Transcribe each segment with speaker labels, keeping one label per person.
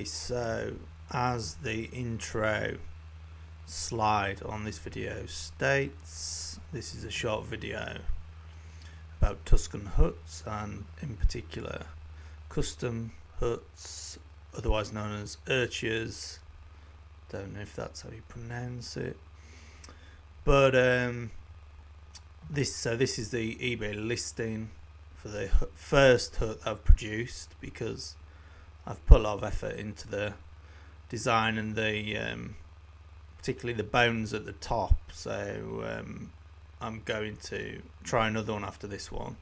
Speaker 1: So as the intro slide on this video states, this is a short video about Tusken huts, and in particular custom huts, otherwise known as urchas. Don't know if that's how you pronounce it, but this is the eBay listing for the first hut I've produced, because I've put a lot of effort into the design and the particularly the bones at the top. So I'm going to try another one after this one,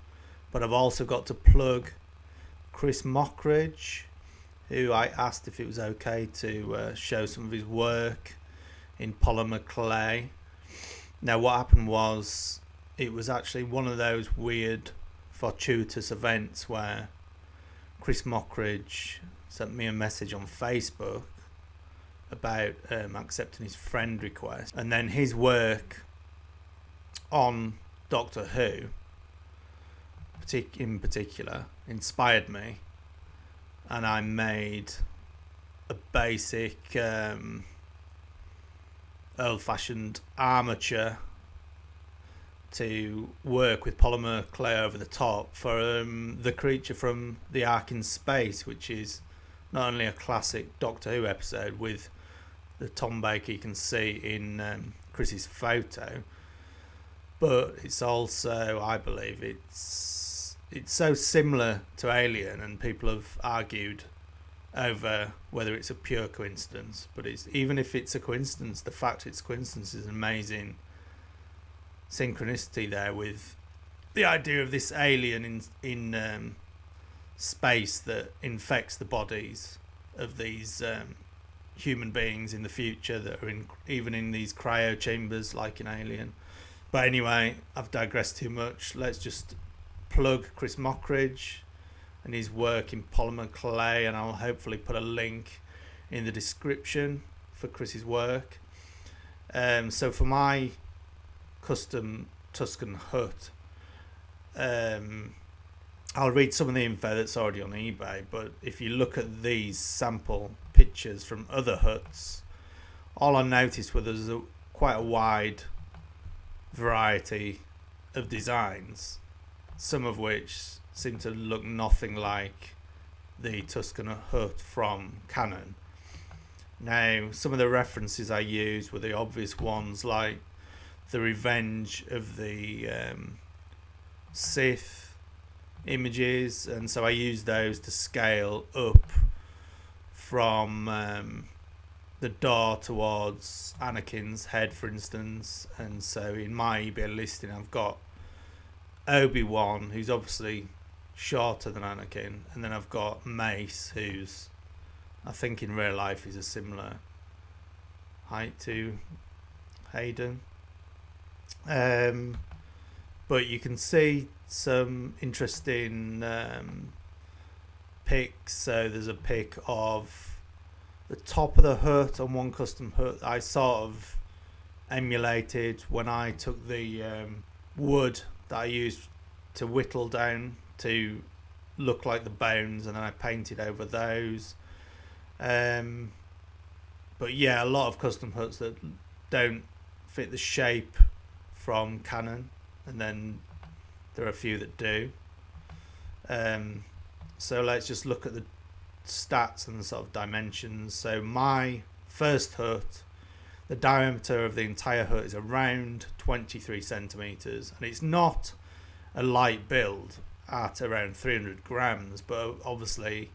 Speaker 1: but I've also got to plug Chris Mockridge, who I asked if it was okay to show some of his work in polymer clay. Now what happened was, it was actually one of those weird fortuitous events where Chris Mockridge sent me a message on Facebook about accepting his friend request, and then his work on Doctor Who in particular inspired me, and I made a basic old-fashioned armature to work with polymer clay over the top for the creature from The Ark in Space, which is not only a classic Doctor Who episode with the Tom Baker you can see in Chris's photo, but it's also, I believe, it's so similar to Alien, and people have argued over whether it's a pure coincidence. But it's, even if it's a coincidence, the fact it's a coincidence is an amazing synchronicity there with the idea of this alien in space that infects the bodies of these human beings in the future that are even in these cryo chambers like in Alien. But anyway, I've digressed too much. Let's just plug Chris Mockridge and his work in polymer clay, and I'll hopefully put a link in the description for Chris's work. So for my custom Tusken hut, I'll read some of the info that's already on eBay, but if you look at these sample pictures from other huts, all I noticed was there's quite a wide variety of designs, some of which seem to look nothing like the Tusken hut from Canon. Now, some of the references I used were the obvious ones, like the Revenge of the Sith images, and so I used those to scale up from the door towards Anakin's head, for instance. And so in my eBay listing, I've got Obi-Wan, who's obviously shorter than Anakin, and then I've got Mace, who's, I think in real life, is a similar height to Hayden. But you can see some interesting pics. So there's a pic of the top of the hut on one custom hut I sort of emulated when I took the wood that I used to whittle down to look like the bones, and then I painted over those. But yeah, a lot of custom huts that don't fit the shape from Canon, and then there are a few that do. So let's just look at the stats and the sort of dimensions. So my first hut, the diameter of the entire hut is around 23 centimeters, and it's not a light build at around 300 grams, but obviously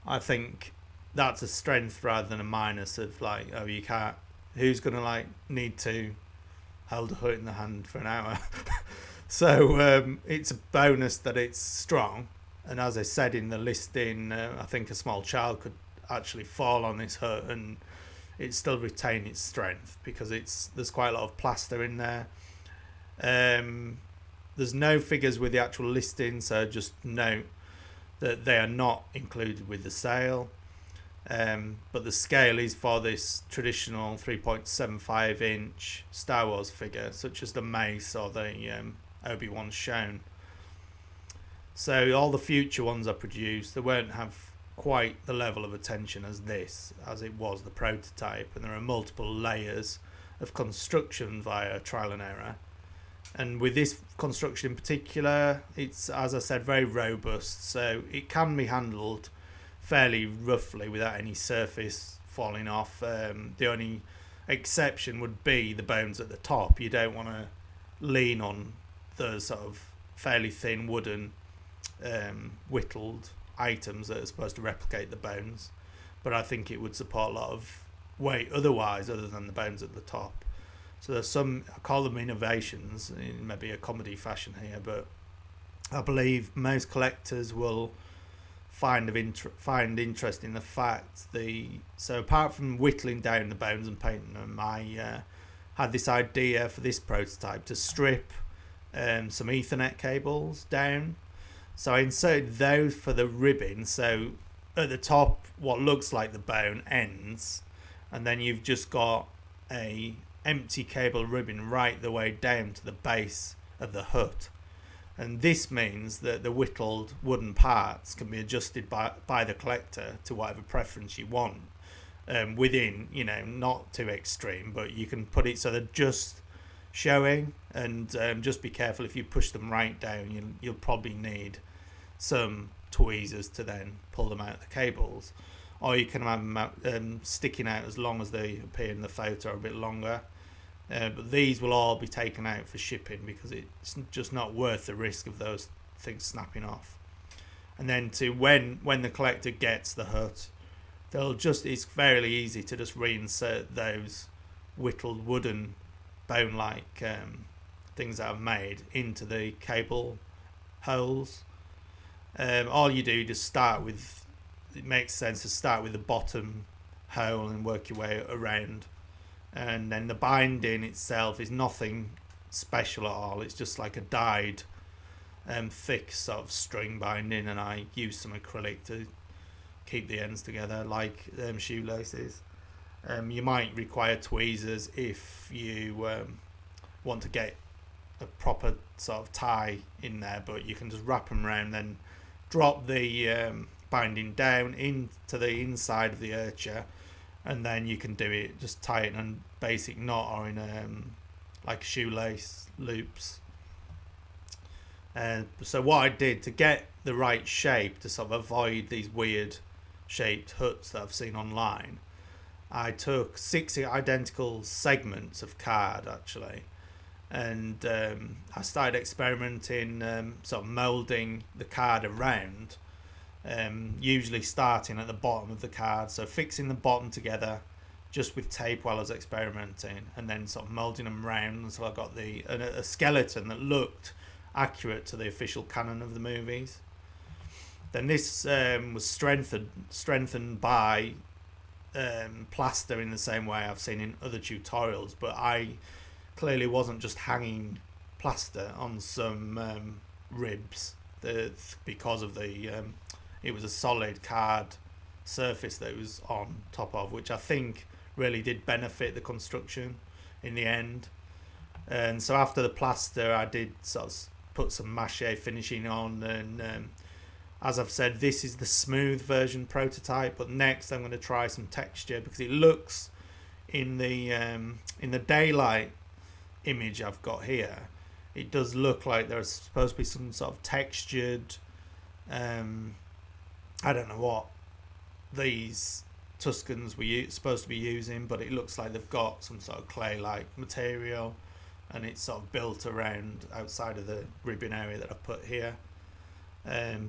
Speaker 1: I think that's a strength rather than a minus of like, oh, you can't, who's gonna need to hold a hut in the hand for an hour? So it's a bonus that it's strong, and as I said in the listing, I think a small child could actually fall on this hut and it still retain its strength, because there's quite a lot of plaster in there. There's no figures with the actual listing, so just note that they are not included with the sale. But the scale is for this traditional 3.75 inch Star Wars figure, such as the Mace or the Obi-Wan shown. So all the future ones I produced, they won't have quite the level of attention as it was the prototype, and there are multiple layers of construction via trial and error. And with this construction in particular, it's, as I said, very robust, so it can be handled fairly roughly without any surface falling off. The only exception would be the bones at the top. You don't want to lean on the sort of fairly thin wooden whittled items that are supposed to replicate the bones, but I think it would support a lot of weight otherwise, other than the bones at the top. So there's some, I call them innovations in maybe a comedy fashion here, but I believe most collectors will find interest in the fact so apart from whittling down the bones and painting them, I had this idea for this prototype to strip some Ethernet cables down. So I inserted those for the ribbing, so at the top what looks like the bone ends, and then you've just got a empty cable ribbon right the way down to the base of the hut. And this means that the whittled wooden parts can be adjusted by the collector to whatever preference you want, within, not too extreme, but you can put it so they're just showing, and just be careful if you push them right down, you'll probably need some tweezers to then pull them out of the cables, or you can have them out, sticking out as long as they appear in the photo, or a bit longer. But these will all be taken out for shipping because it's just not worth the risk of those things snapping off. And then when the collector gets the hut, it's fairly easy to just reinsert those whittled wooden bone-like things that I've made into the cable holes. All you do, just start with, it makes sense to start with the bottom hole and work your way around. And then the binding itself is nothing special at all. It's just like a dyed thick sort of string binding, and I use some acrylic to keep the ends together like shoelaces. You might require tweezers if you want to get a proper sort of tie in there, but you can just wrap them around, then drop the binding down into the inside of the urcha, and then you can do it, just tie it in a basic knot or in like shoelace loops. So what I did to get the right shape, to sort of avoid these weird shaped huts that I've seen online, I took 6 identical segments of card actually, and I started experimenting, sort of moulding the card around, usually starting at the bottom of the card, so fixing the bottom together just with tape while I was experimenting, and then sort of moulding them round until I got a skeleton that looked accurate to the official canon of the movies. Then this was strengthened by plaster in the same way I've seen in other tutorials, but I clearly wasn't just hanging plaster on some ribs because of it was a solid card surface that it was on top of, which I think really did benefit the construction in the end. And so after the plaster, I did sort of put some mache finishing on, and as I've said, this is the smooth version prototype, but next I'm going to try some texture, because it looks in the daylight image I've got here, it does look like there's supposed to be some sort of textured, I don't know what these Tuskens were supposed to be using, but it looks like they've got some sort of clay-like material, and it's sort of built around outside of the ribbon area that I've put here.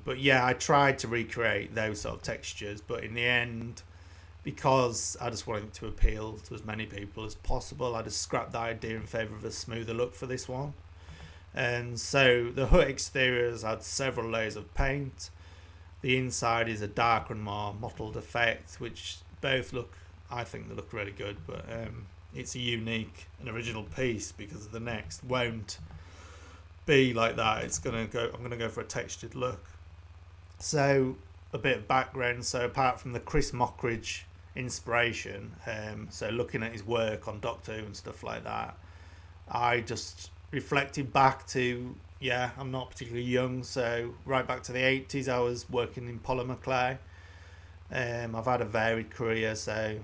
Speaker 1: But yeah, I tried to recreate those sort of textures, but in the end, because I just wanted to appeal to as many people as possible, I just scrapped the idea in favour of a smoother look for this one. And so the hut exteriors had several layers of paint. The inside is a darker and more mottled effect, which both I think they look really good, but it's a unique and original piece, because the next won't be like that. I'm gonna go for a textured look. So a bit of background. So apart from the Chris Mockridge inspiration, so looking at his work on Doctor Who and stuff like that, I just reflected back to, I'm not particularly young, so right back to the 80s I was working in polymer clay, I've had a varied career, so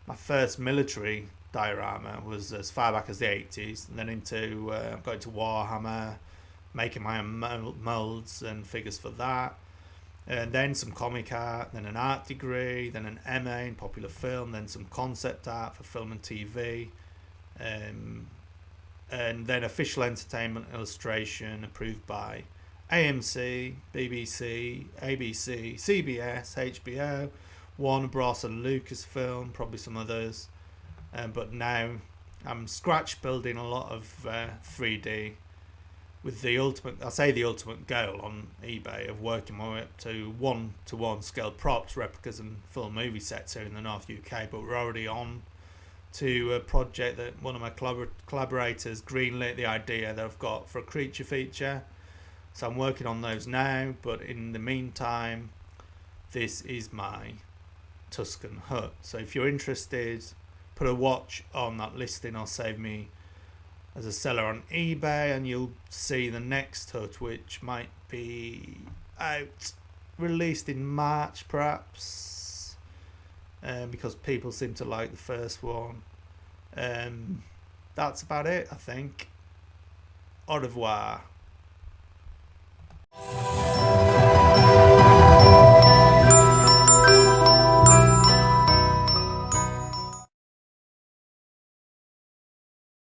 Speaker 1: my first military diorama was as far back as the 80s, and then got into Warhammer, making my own molds and figures for that, and then some comic art, then an art degree, then an MA in popular film, then some concept art for film and TV, and then official entertainment illustration approved by AMC, BBC, ABC, CBS, HBO, Warner Bros. And Lucasfilm, probably some others. But now I'm scratch building a lot of 3D with the ultimate goal on eBay of working my way up to one-to-one scale props, replicas and full movie sets here in the North UK. But we're already on to a project that one of my collaborators greenlit the idea that I've got for a creature feature. So I'm working on those now, but in the meantime, this is my Tusken hut. So if you're interested, put a watch on that listing or save me as a seller on eBay, and you'll see the next hut, which might be released in March perhaps, because people seem to like the first one. That's about it, I think. Au revoir.